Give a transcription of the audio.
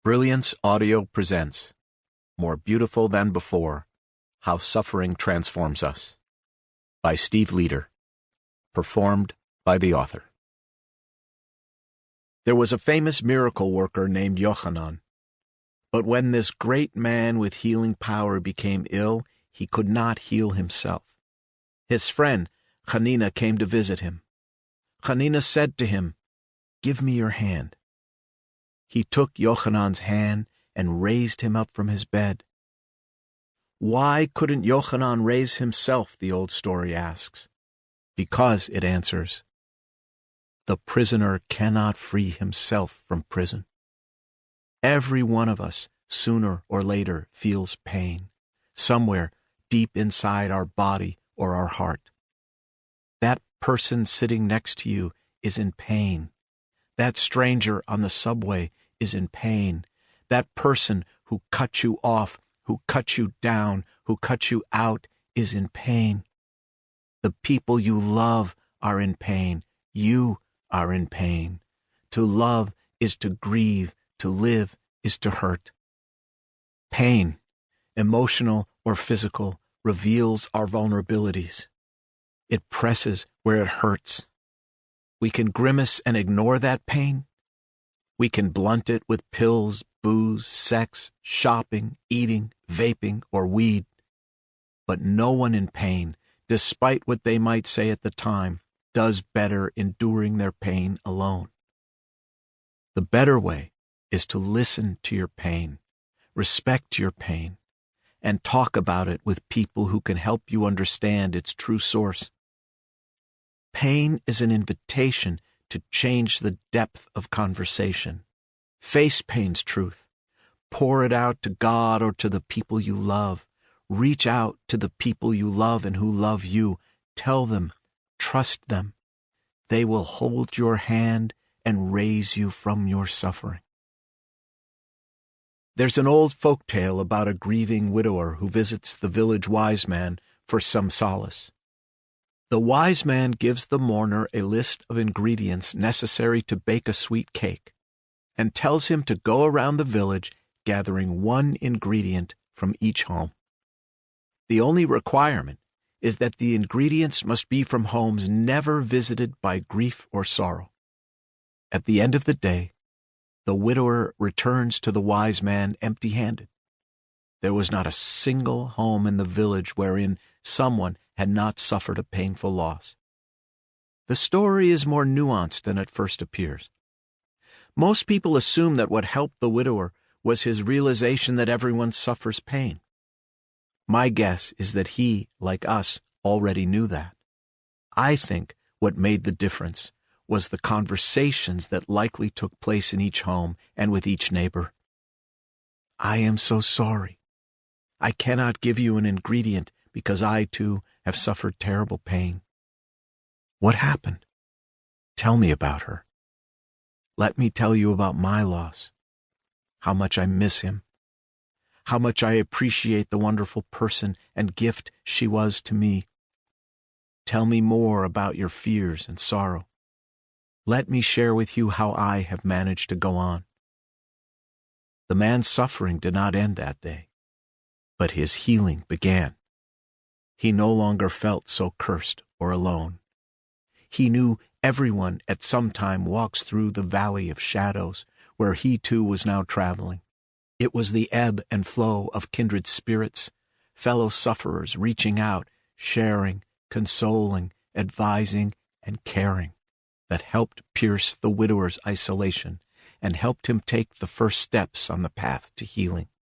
Brilliance Audio presents More Beautiful Than Before, How Suffering Transforms Us, by Steve Leader, performed by the author. There was a famous miracle worker named Yochanan, but when this great man with healing power became ill, he could not heal himself. His friend, Hanina, came to visit him. Hanina said to him, "Give me your hand." He took Yochanan's hand and raised him up from his bed. Why couldn't Yochanan raise himself, the old story asks. Because, it answers, the prisoner cannot free himself from prison. Every one of us, sooner or later, feels pain, somewhere deep inside our body or our heart. That person sitting next to you is in pain. That stranger on the subway is in pain. That person who cut you off, who cut you down, who cut you out is in pain. The people you love are in pain. You are in pain. To love is to grieve. To live is to hurt. Pain, emotional or physical, reveals our vulnerabilities. It presses where it hurts. We can grimace and ignore that pain. We can blunt it with pills, booze, sex, shopping, eating, vaping, or weed. But no one in pain, despite what they might say at the time, does better enduring their pain alone. The better way is to listen to your pain, respect your pain, and talk about it with people who can help you understand its true source. Pain is an invitation to change the depth of conversation. Face pain's truth. Pour it out to God or to the people you love. Reach out to the people you love and who love you. Tell them, trust them. They will hold your hand and raise you from your suffering. There's an old folk tale about a grieving widower who visits the village wise man for some solace. The wise man gives the mourner a list of ingredients necessary to bake a sweet cake and tells him to go around the village gathering one ingredient from each home. The only requirement is that the ingredients must be from homes never visited by grief or sorrow. At the end of the day, the widower returns to the wise man empty-handed. There was not a single home in the village wherein someone had not suffered a painful loss. The story is more nuanced than it first appears. Most people assume that what helped the widower was his realization that everyone suffers pain. My guess is that he, like us, already knew that. I think what made the difference was the conversations that likely took place in each home and with each neighbor. I am so sorry. I cannot give you an ingredient because I, too, have suffered terrible pain. What happened? Tell me about her. Let me tell you about my loss, how much I miss him, how much I appreciate the wonderful person and gift she was to me. Tell me more about your fears and sorrow. Let me share with you how I have managed to go on. The man's suffering did not end that day, but his healing began. He no longer felt so cursed or alone. He knew everyone at some time walks through the valley of shadows where he too was now traveling. It was the ebb and flow of kindred spirits, fellow sufferers reaching out, sharing, consoling, advising, and caring, that helped pierce the widower's isolation and helped him take the first steps on the path to healing.